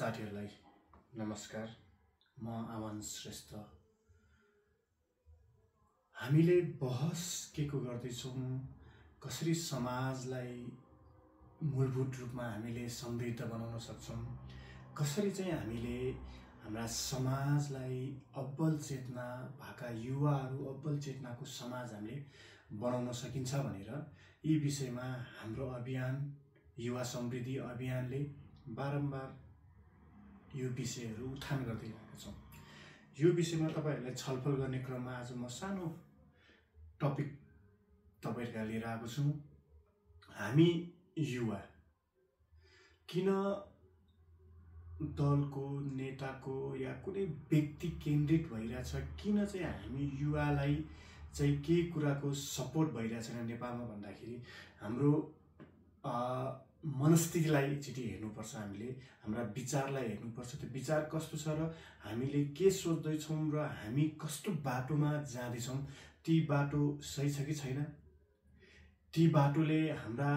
साथीहरूलाई नमस्कार। म आमान श्रेष्ठ। हामीले बहस के को गर्दैछौँ, कसरी समाजलाई मूलभूत रूपमा हामीले समृद्ध बनाउन सक्छौँ, कसरी चाहिँ हामीले हाम्रा समाजलाई अब्बल चेतना भएका युवाहरू अब्बल चेतनाको समाज हामीले बनाउन सकिन्छ भनेर यी विषयमा हाम्रो अभियान युवा समृद्धि अभियानले बारम्बार यो विषयहरू उत्थान गर्दै आएका छौँ। यो विषयमा तपाईहरुलाई छलफल गर्ने क्रममा आज म सानो टपिक तपाईहरुका लिएर आएको छु। हामी युवा किन दलको नेताको या कुनै व्यक्ति केन्द्रित भइरहेछ, किन चाहिँ हामी युवालाई चाहिँ के कुराको सपोर्ट भइरहेछ नेपालमा भन्दाखेरि हाम्रो मनस्थितिलाई एकचोटि हेर्नुपर्छ। हामीले हाम्रा विचारलाई हेर्नुपर्छ। त्यो विचार कस्तो छ र हामीले के सोच्दैछौँ र हामी कस्तो बाटोमा जाँदैछौँ, ती बाटो सही छ कि छैन, ती बाटोले हाम्रा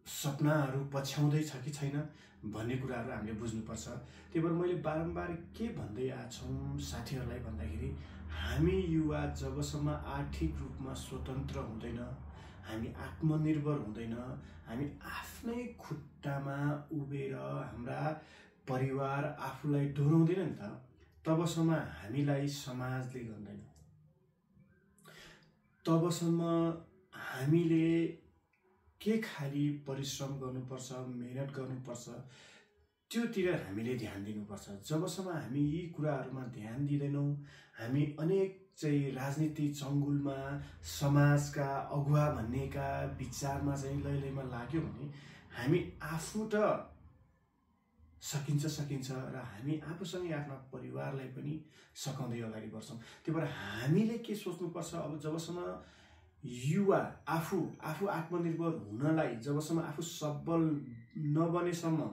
सपनाहरू पछ्याउँदै छ कि छैन भन्ने कुराहरू हामीले बुझ्नुपर्छ। त्यही भएर मैले बारम्बार के भन्दै आछौँ साथीहरूलाई भन्दाखेरि हामी युवा जबसम्म आर्थिक रूपमा स्वतन्त्र हुँदैन, हामी आत्मनिर्भर हुँदैन, हामी आफ्नै खुट्टामा उभिएर हाम्रा परिवार आफूलाई डोराउँदैन नि त, तबसम्म हामीलाई समाजले गर्दैन। तबसम्म हामीले के खाली परिश्रम गर्नुपर्छ, मेहनत गर्नुपर्छ, त्योतिर हामीले ध्यान दिनुपर्छ। जबसम्म हामी यी कुराहरूमा ध्यान दिँदैनौँ, हामी अनेक चाहिँ राजनीति चङ्गुलमा समाजका अगुवा भन्नेका विचारमा चाहिँ लैलैमा लाग्यो भने हामी आफू त सकिन्छ र हामी आफूसँगै आफ्ना परिवारलाई पनि सकाउँदै अगाडि बढ्छौँ। त्यही भएर हामीले के सोच्नुपर्छ, अब जबसम्म युवा आफू आत्मनिर्भर हुनलाई जबसम्म आफू सबल नबनेसम्म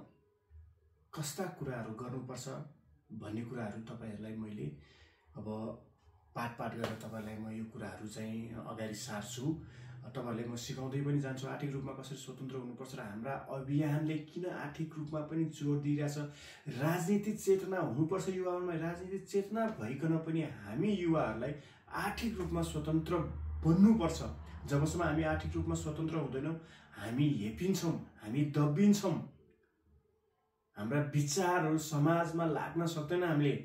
कस्ता कुराहरू गर्नुपर्छ भन्ने कुराहरू तपाईहरुलाई मैले अब पाठ गरेर तपाईहरुलाई म यो कुराहरू चाहिँ अगाडि सार्छु। तपाईहरुलाई म सिकाउँदै पनि जान्छु आर्थिक रूपमा कसरी स्वतन्त्र हुनुपर्छ र हाम्रा अभियानले किन आर्थिक रूपमा पनि जोड दिइरहेछ। राजनीतिक चेतना हुनुपर्छ युवाहरूमा, राजनीतिक चेतना भइकन पनि हामी युवाहरूलाई आर्थिक रूपमा स्वतन्त्र बन्नुपर्छ। जबसम्म हामी आर्थिक रूपमा स्वतन्त्र हुँदैनौँ, हामी हेपिन्छौँ, हामी दबिन्छौँ, हाम्रा विचारहरू समाजमा लाग्न सक्दैन। हामीले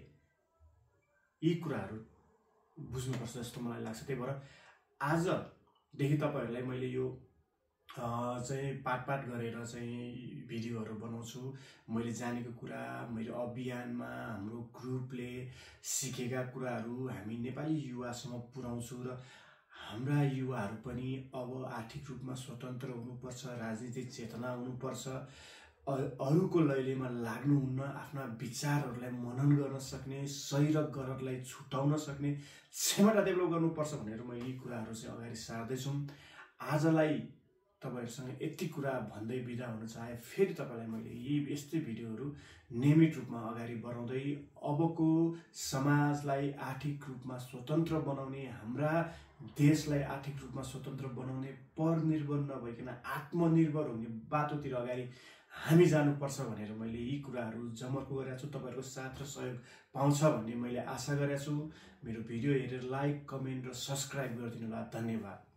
यी कुराहरू बुझ्नुपर्छ जस्तो मलाई लाग्छ। त्यही भएर आजदेखि तपाईहरुलाई मैले यो चाहिँ पाठ गरेर चाहिँ भिडियोहरू बनाउँछु। मैले जानेको कुरा, मैले अभियानमा हाम्रो ग्रुपले सिकेका कुराहरू हामी नेपाली युवासम्म पुर्याउँछु र हाम्रा युवाहरू पनि अब आर्थिक रूपमा स्वतन्त्र हुनुपर्छ, राजनीतिक चेतना हुनुपर्छ, अरूको लैलेमा लाग्नुहुन्न, आफ्ना विचारहरूलाई मनन गर्न सक्ने, सही र गलतलाई छुटाउन सक्ने क्षमता डेभलप गर्नुपर्छ भनेर मैले यी कुराहरू चाहिँ अगाडि सार्दैछु। आजलाई तपाईहरुसँग यति कुरा भन्दै बिदा हुन चाहे। फेरि तपाईलाई मैले यी यस्तै भिडियोहरू नियमित रूपमा अगाडि बढाउँदै अबको समाजलाई आर्थिक रूपमा स्वतन्त्र बनाउने, हाम्रा देशलाई आर्थिक रूपमा स्वतन्त्र बनाउने, परनिर्भर नभइकन आत्मनिर्भर हुने बाटोतिर अगाडि हामी जानुपर्छ भनेर मैले यी कुराहरू जमर्को गरेको छु। तपाईहरुको साथ र सहयोग पाउँछ भन्ने मैले आशा गरेको छु। मेरो भिडियो हेरेर लाइक, कमेन्ट र सब्स्क्राइब गरिदिनु होला। धन्यवाद।